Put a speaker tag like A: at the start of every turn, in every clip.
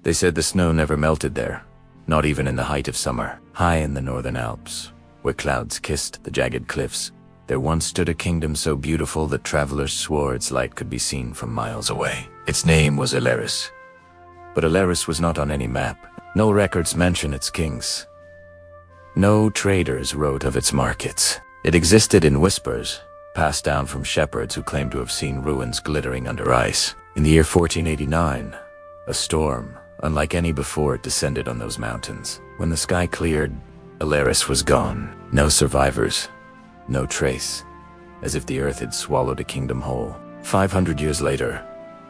A: They said the snow never melted there, not even in the height of summer. High in the northern Alps, where clouds kissed the jagged cliffs, there once stood a kingdom so beautiful that travelers swore its light could be seen from miles away. Its name was Elaris. But Elaris was not on any map. No records mention its kings. No traders wrote of its markets. It existed in whispers, passed down from shepherds who claimed to have seen ruins glittering under ice. In the year 1489, a storm, unlike any before it, descended on those mountains. When the sky cleared, Elaris was gone. No survivors, no trace, as if the earth had swallowed a kingdom whole. 500 years later,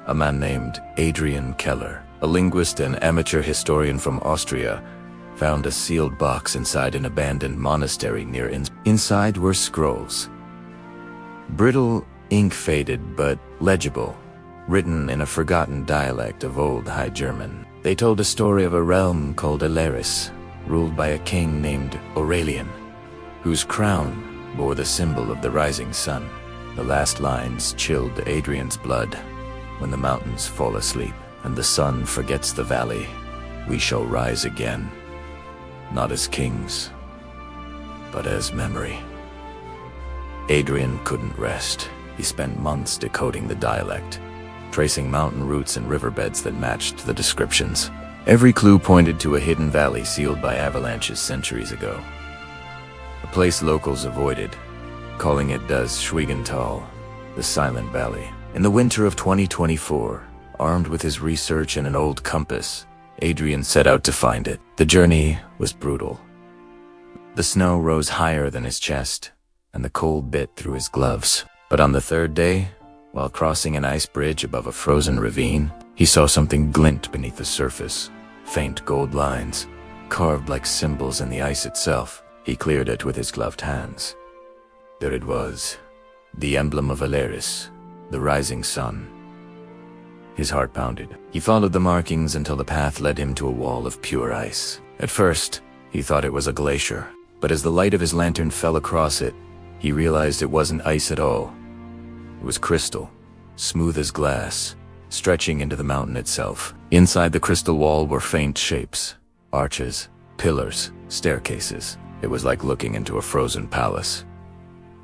A: a man named Adrian Keller, a linguist and amateur historian from Austria, found a sealed box inside an abandoned monastery near Inside were scrolls. Brittle, ink-faded but legible, written in a forgotten dialect of Old High German. They told a story of a realm called Elaris, ruled by a king named Aurelian, whose crown bore the symbol of the rising sun. The last lines chilled Adrian's blood. When the mountains fall asleep and the sun forgets the valley, we shall rise again, not as kings, but as memory. Adrian couldn't rest. He spent months decoding the dialect, tracing mountain routes and riverbeds that matched the descriptions. Every clue pointed to a hidden valley sealed by avalanches centuries ago. A place locals avoided, calling it Das Schwiegental, the Silent Valley. In the winter of 2024, armed with his research and an old compass, Adrian set out to find it. The journey was brutal. The snow rose higher than his chest, and the cold bit through his gloves. But on the third day, while crossing an ice bridge above a frozen ravine, he saw something glint beneath the surface. Faint gold lines, carved like symbols in the ice itself. He cleared it with his gloved hands. There it was, the emblem of Elaris, the rising sun. His heart pounded. He followed the markings until the path led him to a wall of pure ice. At first, he thought it was a glacier, but as the light of his lantern fell across it, he realized it wasn't ice at all. It was crystal, smooth as glass, stretching into the mountain itself. Inside the crystal wall were faint shapes, arches, pillars, staircases. It was like looking into a frozen palace.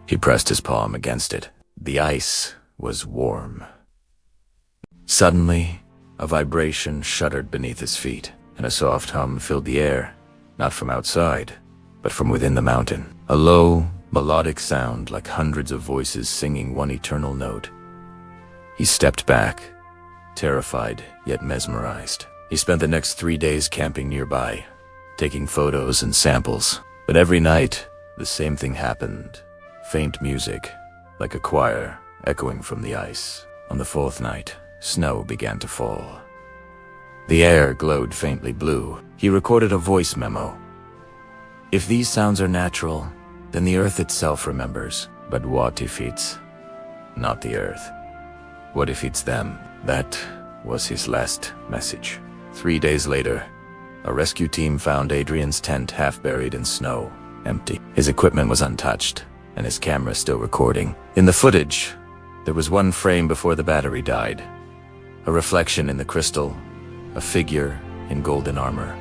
A: He pressed his palm against it. The ice was warm. Suddenly, a vibration shuddered beneath his feet, and a soft hum filled the air, not from outside, but from within the mountain. A low, melodic sound like hundreds of voices singing one eternal note. He stepped back, terrified yet mesmerized. He spent the next 3 days camping nearby, taking photos and samples. But every night, the same thing happened. Faint music, like a choir, echoing from the ice. On the fourth night, snow began to fall. The air glowed faintly blue. He recorded a voice memo. If these sounds are natural, then the earth itself remembers. But what if it's not the earth? What if it's them? That was his last message. 3 days later, a rescue team found Adrian's tent half buried in snow, empty. His equipment was untouched, and his camera still recording. In the footage, there was one frame before the battery died. A reflection in the crystal, a figure in golden armor,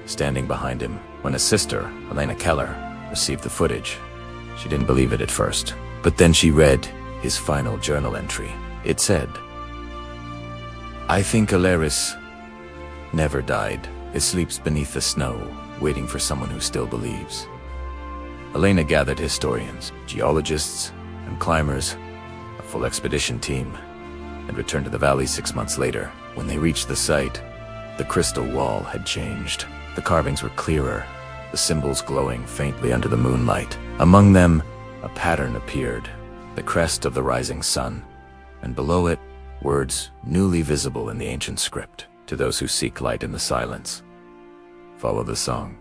A: standing behind him. When his sister, Elena Keller, received the footage, she didn't believe it at first. But then she read his final journal entry. It said, "I think Elaris never died. It sleeps beneath the snow, waiting for someone who still believes." Elena gathered historians, geologists, and climbers, a full expedition team, and returned to the valley 6 months later. When they reached the site, the crystal wall had changed. The carvings were clearer, the symbols glowing faintly under the moonlight. Among them, a pattern appeared, the crest of the rising sun, and below it, words newly visible in the ancient script. To those who seek light in the silence, follow the song.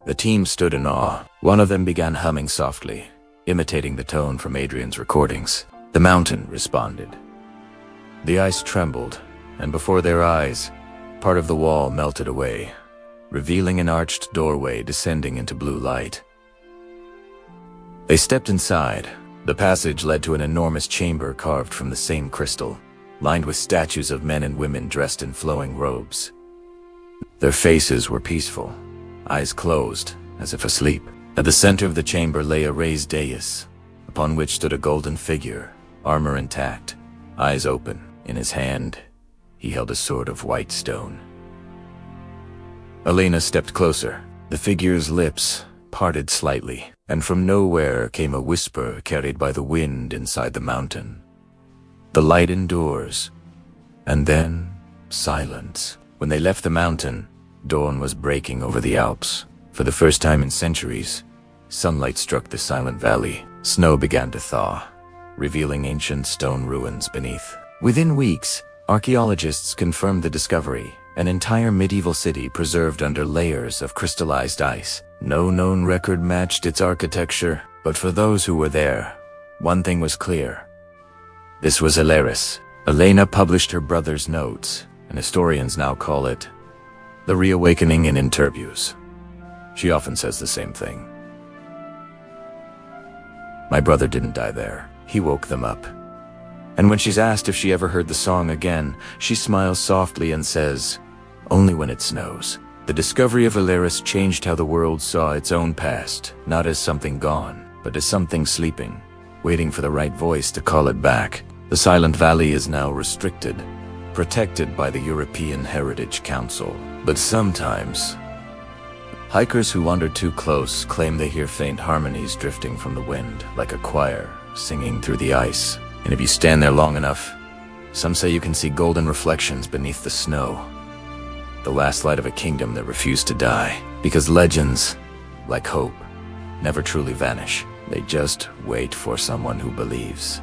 A: The team stood in awe. One of them began humming softly, imitating the tone from Adrian's recordings. The mountain responded. The ice trembled, and before their eyes, part of the wall melted away, revealing an arched doorway descending into blue light. They stepped inside. The passage led to an enormous chamber carved from the same crystal. lined with statues of men and women dressed in flowing robes. Their faces were peaceful, eyes closed, as if asleep. At the center of the chamber lay a raised dais, upon which stood a golden figure, armor intact, eyes open. In his hand, he held a sword of white stone. Elena stepped closer. The figure's lips parted slightly, and from nowhere came a whisper carried by the wind inside the mountain. The light endures, and then silence. When they left the mountain, dawn was breaking over the Alps. For the first time in centuries, sunlight struck the silent valley. Snow began to thaw, revealing ancient stone ruins beneath. Within weeks, archaeologists confirmed the discovery, an entire medieval city preserved under layers of crystallized ice. No known record matched its architecture, but for those who were there, one thing was clear. This was Elaris. Elena published her brother's notes, and historians now call it the reawakening in interviews. She often says the same thing. My brother didn't die there. He woke them up. And when she's asked if she ever heard the song again, she smiles softly and says, only when it snows. The discovery of Elaris changed how the world saw its own past, not as something gone, but as something sleeping, waiting for the right voice to call it back. The Silent Valley is now restricted, protected by the European Heritage Council. But sometimes, hikers who wander too close claim they hear faint harmonies drifting from the wind, like a choir singing through the ice. And if you stand there long enough, some say you can see golden reflections beneath the snow. The last light of a kingdom that refused to die. Because legends, like hope, never truly vanish. They just wait for someone who believes.